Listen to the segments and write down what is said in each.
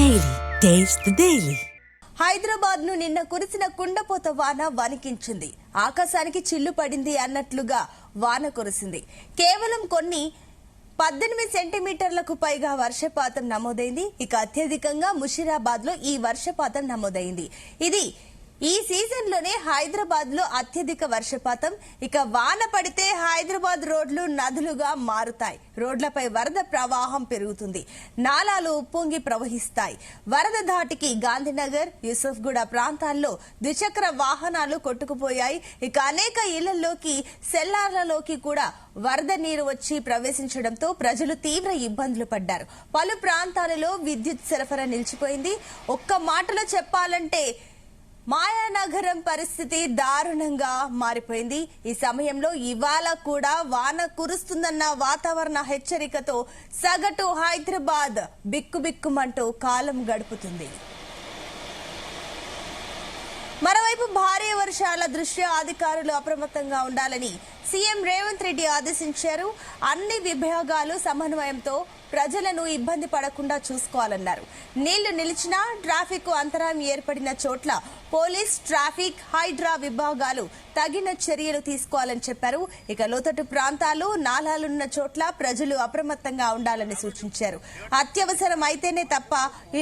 Daily. Taste the Daily. Hyderabad ను నిన్న కురిసిన కుండపోత వాన వణికించింది. ఆకాశానికి చిల్లు పడింది అన్నట్లుగా వాన కురిసింది. కేవలం కొన్ని 18 సెంటీమీటర్లకు పైగా వర్షపాతం నమోదైంది. ఇక అత్యధికంగా ముషీరాబాద్ లో ఈ వర్షపాతం నమోదైంది. ఇది ఈ సీజన్ లోనే హైదరాబాద్ లో అత్యధిక వర్షపాతం. ఇక వాన పడితే హైదరాబాద్ రోడ్లు నదులుగా మారుతాయి. రోడ్లపై వరద ప్రవాహం పెరుగుతుంది. నాలాలు ఉప్పొంగి ప్రవహిస్తాయి. వరద ధాటికి గాంధీనగర్, యూసఫ్గూడ ప్రాంతాల్లో ద్విచక్ర వాహనాలు కొట్టుకుపోయాయి. ఇక అనేక ఇళ్లలోకి, సెల్లార్లలోకి కూడా వరద నీరు వచ్చి ప్రవేశించడంతో ప్రజలు తీవ్ర ఇబ్బందులు పడ్డారు. పలు ప్రాంతాలలో విద్యుత్ సరఫరా నిలిచిపోయింది. ఒక్క మాటలో చెప్పాలంటే మాయానగరం పరిస్థితి దారుణంగా మారిపోయింది. ఈ సమయంలో ఇవాళ కూడా వాన కురుస్తుందన్న వాతావరణ హెచ్చరికతో సగటు హైదరాబాద్ బిక్కుబిక్కుమంటూ కాలం గడుపుతుంది. మరోవైపు భారీ వర్షాల దృష్ట్యా అధికారులు అప్రమత్తంగా ఉండాలని సీఎం రేవంత్ రెడ్డి ఆదేశించారు. అన్ని విభాగాలు సమన్వయంతో ప్రజలను ఇబ్బంది పడకుండా చూసుకోవాలన్నారు. నీళ్లు నిలిచినా ట్రాఫిక్ అంతరాయం ఏర్పడిన చోట్ల పోలీస్, ట్రాఫిక్, హైడ్రా విభాగాలు తగిన చర్యలు తీసుకోవాలని చెప్పారు. ఇక లోతట్టు ప్రాంతాలు, నాలాలున్న చోట్ల ప్రజలు అప్రమత్తంగా ఉండాలని సూచించారు. అత్యవసరం అయితేనే తప్ప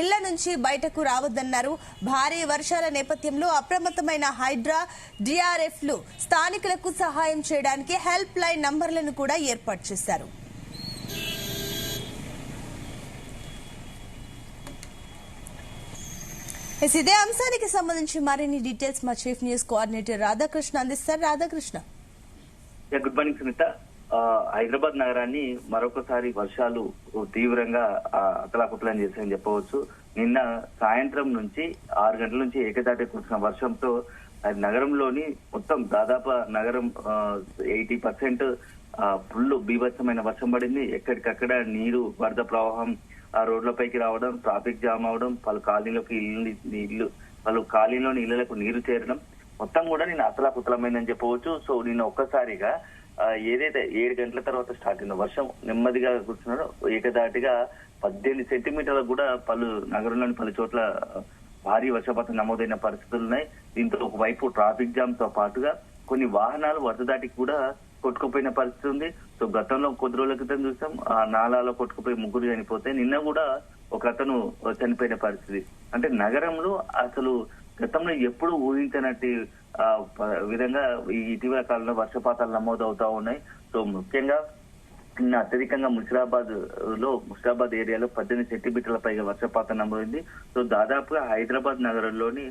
ఇళ్ల నుంచి బయటకు రావద్దన్నారు. భారీ వర్షాల నేపథ్యంలో అప్రమత్తమైన హైడ్రా, డిఆర్ఎఫ్లు స్థానికులకు సహాయం చేయడానికి హెల్ప్ లైన్ నంబర్లను కూడా ఏర్పాటు చేశారు. ఇదే అంశానికి సంబంధించి మరిన్ని డీటెయిల్స్ మా చీఫ్ న్యూస్ కోఆర్డినేటర్ రాధాకృష్ణ అందిస్తారు. Radhakrishna, good morning Sunitha. హైదరాబాద్ నగరాన్ని మరొకసారి వర్షాలు తీవ్రంగా అతలాకుతలం చేశాయని చెప్పవచ్చు. నిన్న సాయంత్రం నుంచి 6 గంటల నుంచి ఏకదాటి కురిసిన వర్షంతో నగరంలోని మొత్తం దాదాపు నగరం 80% ఫుల్ బీభత్సమైన వర్షం పడింది. ఎక్కడికక్కడ నీరు, వరద ప్రవాహం ఆ రోడ్లపైకి రావడం, ట్రాఫిక్ జామ్ అవడం, పలు కాలనీలోని ఇళ్లకు నీరు చేరడం మొత్తం కూడా నేను అతలాకుతలమైందని చెప్పవచ్చు. సో నిన్న ఒక్కసారిగా ఏదైతే 7 గంటల తర్వాత స్టార్ట్ అయిన వర్షం నెమ్మదిగా కూర్చున్నారో ఏకదాటిగా 18 సెంటీమీటర్లకు కూడా నగరంలోని పలు చోట్ల భారీ వర్షపాతం నమోదైన పరిస్థితులు ఉన్నాయి. దీంతో ఒకవైపు ట్రాఫిక్ జామ్ తో పాటుగా కొన్ని వాహనాలు వరద దాటికి కూడా కొట్టుకుపోయిన పరిస్థితి ఉంది. సో గతంలో కొద్ది రోజుల క్రితం చూసాం, ఆ నాలాలో కొట్టుకుపోయి 3 చనిపోతే నిన్న కూడా ఒక అతను చనిపోయిన పరిస్థితి. అంటే నగరంలో అసలు గతంలో ఎప్పుడు ఊహించినట్టు విధంగా ఈ ఇటీవల కాలంలో వర్షపాతాలు నమోదవుతా ఉన్నాయి. సో ముఖ్యంగా నిన్న అత్యధికంగా ముషీరాబాద్ ఏరియాలో 18 సెంటీమీటర్ల పైగా వర్షపాతం నమోదైంది. సో దాదాపుగా హైదరాబాద్ నగరంలోని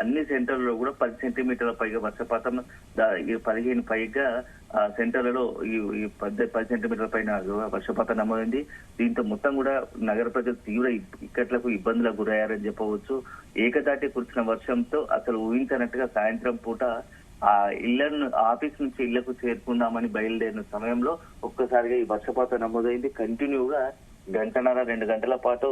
అన్ని సెంటర్లలో కూడా 10 సెంటీమీటర్ల పైగా వర్షపాతం, 15 పైగా సెంటర్లలో ఈ 10 సెంటీమీటర్ల పైన వర్షపాతం నమోదైంది. దీంతో మొత్తం కూడా నగర ప్రజలు తీవ్ర ఇక్కట్లకు ఇబ్బందులకు గురయ్యారని చెప్పవచ్చు. ఏకదాటి కురిసిన వర్షంతో అసలు ఊహించినట్టుగా సాయంత్రం పూట ఆ ఇళ్లను ఆఫీస్ నుంచి ఇళ్లకు చేరుకుందామని బయలుదేరిన సమయంలో ఒక్కసారిగా ఈ వర్షపాతం నమోదైంది. కంటిన్యూగా 1.5-2 గంటల పాటు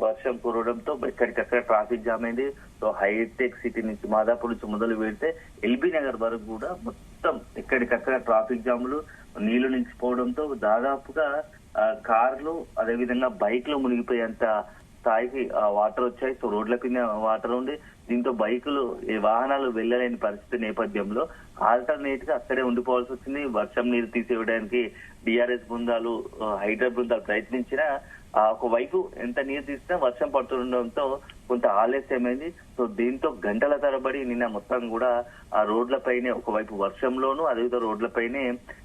వర్షం కురవడంతో ఎక్కడికక్కడ ట్రాఫిక్ జామ్ అయింది. సో హైటెక్ సిటీ నుంచి, మాదాపూర్ నుంచి మొదలు పెడితే ఎల్బీ నగర్ వరకు కూడా మొత్తం ఎక్కడికక్కడ ట్రాఫిక్ జాములు, నీళ్లు నిలిచిపోవడంతో దాదాపుగా కార్లు, అదేవిధంగా బైక్లు మునిగిపోయేంత స్థాయికి వాటర్ వచ్చాయి. సో రోడ్ల కింద వాటర్ ఉంది. దీంతో వాహనాలు వెళ్లలేని పరిస్థితి నేపథ్యంలో ఆల్టర్నేట్ గా అక్కడే ఉండిపోవాల్సి వచ్చింది. వర్షం నీరు తీసేయడానికి డిఆర్ఎస్ బృందాలు, హైడ్రా బృందాలు ప్రయత్నించినా ఒకవైపు ఎంత నీరు తీసినా వర్షం పడుతుండడంతో కొంత ఆలస్యమైంది. సో దీంతో గంటల తరబడి నిన్న మొత్తం కూడా ఆ రోడ్లపైనే, ఒకవైపు వర్షంలోనూ అదేవిధంగా రోడ్లపైనే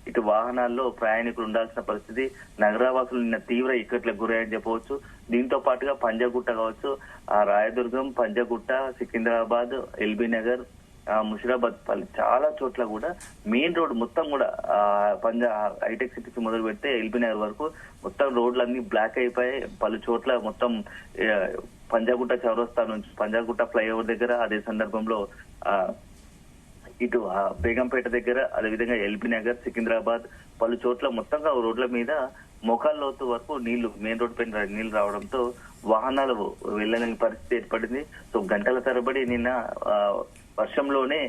ఇటు వాహనాల్లో ప్రయాణికులు ఉండాల్సిన పరిస్థితి. నగరవాసులు నిన్న తీవ్ర ఇక్కట్లకు గురయ్యని చెప్పవచ్చు. దీంతో పాటుగా పంజాగుట్ట కావచ్చు, రాయదుర్గం, పంజాగుట్ట, సికింద్రాబాద్, ఎల్బీ నగర్, ముషీరాబాద్ చాలా చోట్ల కూడా మెయిన్ రోడ్ మొత్తం కూడా హైటెక్ సిటీకి మొదలు పెడితే ఎల్బీ నగర్ వరకు మొత్తం రోడ్లన్నీ బ్లాక్ అయిపోయాయి. పలు చోట్ల మొత్తం పంజాగుట్ట చౌరస్తా నుంచి పంజాగుట్ట ఫ్లైఓవర్ దగ్గర, అదే సందర్భంలో ఇటు బేగంపేట దగ్గర, అదేవిధంగా ఎల్బీ నగర్, సికింద్రాబాద్ పలు చోట్ల మొత్తంగా రోడ్ల మీద మోకాళ్ళ లోతు వరకు నీళ్లు, మెయిన్ రోడ్ పైన నీళ్లు రావడంతో వాహనాలు వెళ్లలేని పరిస్థితి ఏర్పడింది. సో గంటల తరబడి నిన్న వర్షంలోనే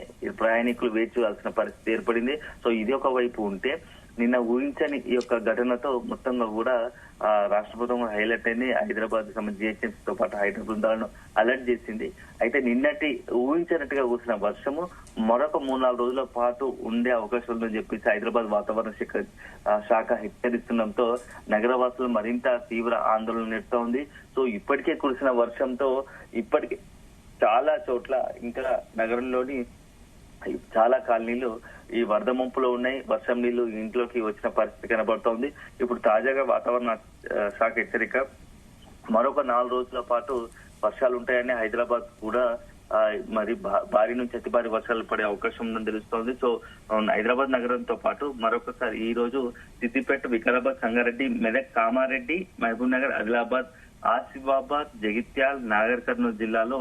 ప్రయాణికులు వేచి చూడాల్సిన పరిస్థితి ఏర్పడింది. సో ఇది ఒక వైపు ఉంటే, నిన్న ఊహించని ఈ యొక్క ఘటనతో మొత్తంగా కూడా రాష్ట్ర ప్రభుత్వం హైలైట్ అయింది. హైదరాబాద్ సంబంధించి జిహెచ్ఎంసీ తో పాటు హైదరాబాద్ బృందాలను అలర్ట్ చేసింది. అయితే నిన్నటి ఊహించినట్టుగా కురిసిన వర్షము మరొక 3-4 రోజుల పాటు ఉండే అవకాశం ఉందని చెప్పేసి హైదరాబాద్ వాతావరణ శాఖ హెచ్చరిస్తుండటంతో నగరవాసులు మరింత తీవ్ర ఆందోళన నెడుతూ ఉంది. సో ఇప్పటికే కురిసిన వర్షంతో ఇప్పటికే చాలా చోట్ల ఇంకా నగరంలోని చాలా కాలనీలు ఈ వరద ముంపులో ఉన్నాయి. వర్షం నీళ్లు ఇంట్లోకి వచ్చిన పరిస్థితి కనబడుతోంది. ఇప్పుడు తాజాగా వాతావరణ శాఖ హెచ్చరిక మరొక 4 రోజుల పాటు వర్షాలు ఉంటాయని హైదరాబాద్ కూడా మరి భారీ నుంచి అతి భారీ వర్షాలు పడే అవకాశం ఉందని తెలుస్తోంది. సో హైదరాబాద్ నగరంతో పాటు మరొకసారి ఈ రోజు సిద్దిపేట, వికారాబాద్, సంగారెడ్డి, మెదక్, కామారెడ్డి, మహబూబ్ నగర్, ఆదిలాబాద్, ఆసిఫాబాద్, జగిత్యాల్, నాగర్ కర్నూలు జిల్లాలో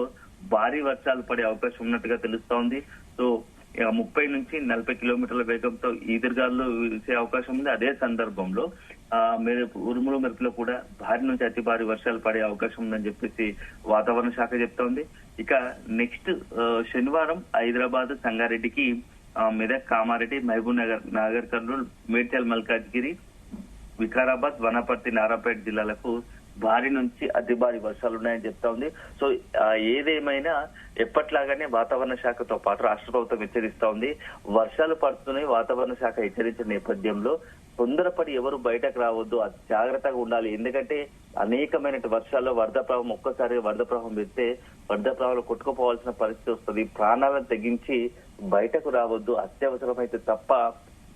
భారీ వర్షాలు పడే అవకాశం ఉన్నట్టుగా తెలుస్తోంది. సో 30 నుంచి 40 కిలోమీటర్ల వేగంతో ఈదురుగాలు వీసే అవకాశం ఉంది. అదే సందర్భంలో ఉరుములు మెరుపులో కూడా భారీ నుంచి అతి భారీ వర్షాలు పడే అవకాశం ఉందని చెప్పేసి వాతావరణ శాఖ చెప్తోంది. ఇక నెక్స్ట్ శనివారం హైదరాబాద్, సంగారెడ్డికి, మెదక్, కామారెడ్డి, మహబూబ్ నగర్, నాగర్ కర్నూలు, మేడ్చల్, మల్కాజ్గిరి, వికారాబాద్, వనపర్తి, నారాపేట జిల్లాలకు భారీ నుంచి అతి భారీ వర్షాలు ఉన్నాయని చెప్తా ఉంది. సో ఏదేమైనా ఎప్పట్లాగానే వాతావరణ శాఖతో పాటు రాష్ట్ర ప్రభుత్వం హెచ్చరిస్తా ఉంది. వర్షాలు పడుతున్నాయి. వాతావరణ శాఖ హెచ్చరించిన నేపథ్యంలో తొందరపడి ఎవరు బయటకు రావద్దు, జాగ్రత్తగా ఉండాలి. ఎందుకంటే అనేకమైన వర్షాల్లో వరద ప్రవాహం ఒక్కసారి వరద ప్రవాహం పెడితే వరద ప్రవాహంలో కొట్టుకుపోవాల్సిన పరిస్థితి వస్తుంది. ప్రాణాలను తెగించి బయటకు రావద్దు, అత్యవసరమైతే తప్ప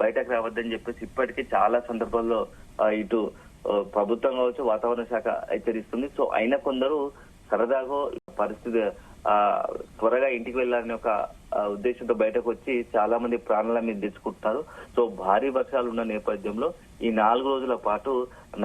బయటకు రావద్దని చెప్పేసి ఇప్పటికీ చాలా సందర్భాల్లో ఇటు ప్రభుత్వం కావచ్చు, వాతావరణ శాఖ హెచ్చరిస్తుంది. సో అయినా కొందరు సరదాగా పరిస్థితి త్వరగా ఇంటికి వెళ్ళాలని ఒక ఉద్దేశంతో బయటకు వచ్చి చాలా మంది ప్రాణాల మీద తెచ్చుకుంటున్నారు. సో భారీ వర్షాలు ఉన్న నేపథ్యంలో ఈ 4 రోజుల పాటు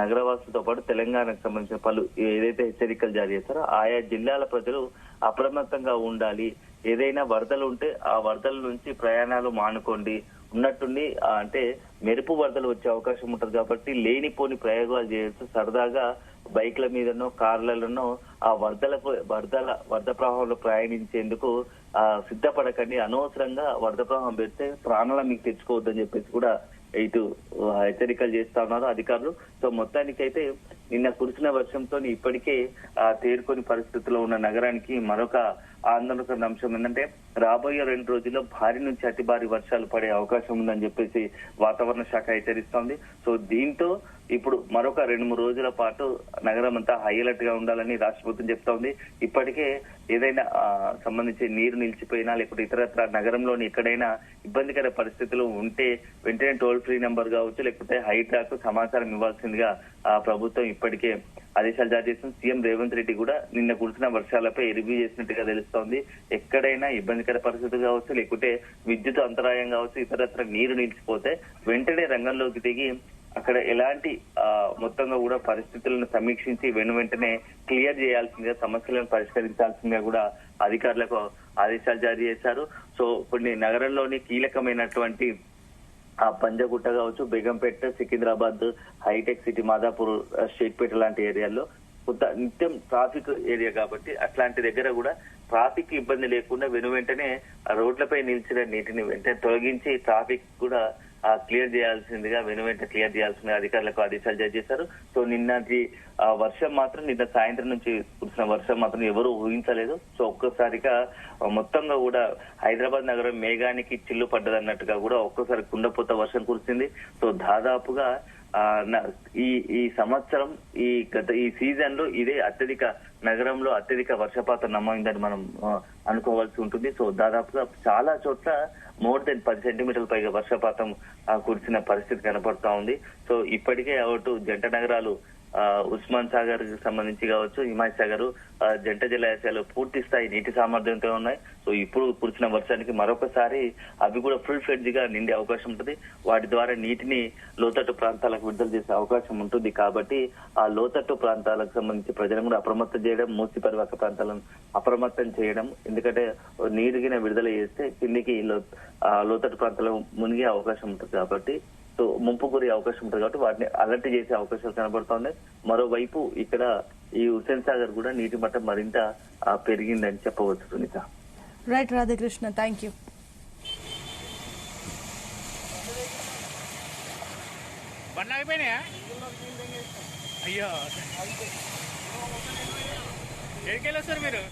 నగరవాసులతో పాటు తెలంగాణకు సంబంధించిన పలు ఏదైతే హెచ్చరికలు జారీ చేస్తారో ఆయా జిల్లాల ప్రజలు అప్రమత్తంగా ఉండాలి. ఏదైనా వరదలు ఉంటే ఆ వరదల నుంచి ప్రయాణాలు మానుకోండి. ఉన్నట్టుండి అంటే మెరుపు వరదలు వచ్చే అవకాశం ఉంటుంది కాబట్టి లేనిపోని ప్రయోగాలు చేయొచ్చు. సరదాగా బైక్ల మీదనో, కార్లలోనో ఆ వరద ప్రవాహంలో ప్రయాణించేందుకు సిద్ధపడకండి. అనవసరంగా వరద ప్రవాహం పెడితే ప్రాణాల మీకు తెచ్చుకోవద్దని చెప్పేసి కూడా ఇటు హెచ్చరికలు చేస్తా ఉన్నారు అధికారులు. సో మొత్తానికైతే నిన్న కురిసిన వర్షంతో ఇప్పటికే తేరుకొని పరిస్థితిలో ఉన్న నగరానికి మరొక ఆందోళనకర అంశం ఏంటంటే రాబోయే 2 రోజుల్లో భారీ నుంచి అతి భారీ వర్షాలు పడే అవకాశం ఉందని చెప్పేసి వాతావరణ శాఖ హెచ్చరిస్తోంది. సో దీంతో ఇప్పుడు మరొక 2-3 రోజుల పాటు నగరం అంతా హై అలర్ట్ గా ఉండాలని రాష్ట్ర ప్రభుత్వం చెప్తా ఉంది. ఇప్పటికే ఏదైనా సంబంధించి నీరు నిలిచిపోయినా లేకపోతే ఇతరత్ర నగరంలోని ఎక్కడైనా ఇబ్బందికర పరిస్థితులు ఉంటే వెంటనే టోల్ ఫ్రీ నెంబర్ కావచ్చు లేకపోతే హైడ్రాకు సమాచారం ఇవ్వాల్సిందిగా ప్రభుత్వం ఇప్పటికే ఆదేశాలు జారీ చేస్తుంది. సీఎం రేవంత్ రెడ్డి కూడా నిన్న కురిసిన వర్షాలపై రివ్యూ చేసినట్టుగా తెలుస్తోంది. ఎక్కడైనా ఇబ్బందికర పరిస్థితులు కావచ్చు లేకుంటే విద్యుత్ అంతరాయం కావచ్చు, ఇతరత్ర నీరు నిలిచిపోతే వెంటనే రంగంలోకి దిగి అక్కడ ఎలాంటి మొత్తంగా కూడా పరిస్థితులను సమీక్షించి వెంటనే క్లియర్ చేయాల్సిందిగా, సమస్యలను పరిష్కరించాల్సిందిగా కూడా అధికారులకు ఆదేశాలు జారీ చేశారు. సో కొన్ని నగరంలోని కీలకమైనటువంటి పంజగుట్ట కావచ్చు, బేగంపేట, సికింద్రాబాద్, హైటెక్ సిటీ, మాదాపూర్, షేక్పేట లాంటి ఏరియాల్లో కొంత నిత్యం ట్రాఫిక్ ఏరియా కాబట్టి అట్లాంటి దగ్గర కూడా ట్రాఫిక్ ఇబ్బంది లేకుండా వెంటనే రోడ్లపై నిలిచిన నీటిని వెంటనే తొలగించి ట్రాఫిక్ కూడా క్లియర్ చేయాల్సిందిగా వెంటనే క్లియర్ చేయాల్సిందిగా అధికారులకు ఆదేశాలు జారీ చేశారు. సో నిన్నటి వర్షం మాత్రం నిన్న సాయంత్రం నుంచి కురిసిన వర్షం మాత్రం ఎవరు ఊహించలేదు. సో ఒక్కసారిగా మొత్తంగా కూడా హైదరాబాద్ నగరం మేఘానికి చిల్లు పడ్డదన్నట్టుగా కూడా ఒక్కసారి కుండపోత వర్షం కురిసింది. సో దాదాపుగా ఈ సంవత్సరం ఈ సీజన్ లో ఇదే అత్యధిక నగరంలో అత్యధిక వర్షపాతం నమోదైందని మనం అనుకోవాల్సి ఉంటుంది. సో దాదాపుగా చాలా చోట్ల మోర్ దెన్ 10 సెంటీమీటర్ల పైగా వర్షపాతం కురిసిన పరిస్థితి కనపడతా ఉంది. సో ఇప్పటికే అటు జంట నగరాలు ఉస్మాన్ సాగర్ కి సంబంధించి కావచ్చు, హిమాయత్ సాగర్, జంట జలాశయాలు పూర్తి స్థాయి నీటి సామర్థ్యంతో ఉన్నాయి. సో ఇప్పుడు కురిసిన వర్షానికి మరొకసారి అవి కూడా ఫుల్ ఫ్లెడ్జ్ గా నిండే అవకాశం ఉంటుంది. వాటి ద్వారా నీటిని లోతట్టు ప్రాంతాలకు విడుదల చేసే అవకాశం ఉంటుంది. కాబట్టి ఆ లోతట్టు ప్రాంతాలకు సంబంధించి ప్రజలను కూడా అప్రమత్తం చేయడం, మూసి పరివాహక ప్రాంతాలను అప్రమత్తం చేయడం. ఎందుకంటే నీరుగిన విడుదల చేస్తే కిందికి లోతట్టు ప్రాంతాలకు మునిగే అవకాశం ఉంటుంది. కాబట్టి సో ముంపు గురి అవకాశం ఉంటుంది కాబట్టి వాటిని అలర్ట్ చేసే అవకాశాలు కనబడుతున్నాయి. మరోవైపు ఇక్కడ ఈ హుస్సేన్ సాగర్ కూడా నీటి మట్టం మరింత పెరిగిందని చెప్పవచ్చు. Sunitha. Right Radhakrishna, thank you. బండ్లు ఆగిపోయినాయా? అయ్యో ఎక్కడికి వెళ్ళొస్తారు మీరు?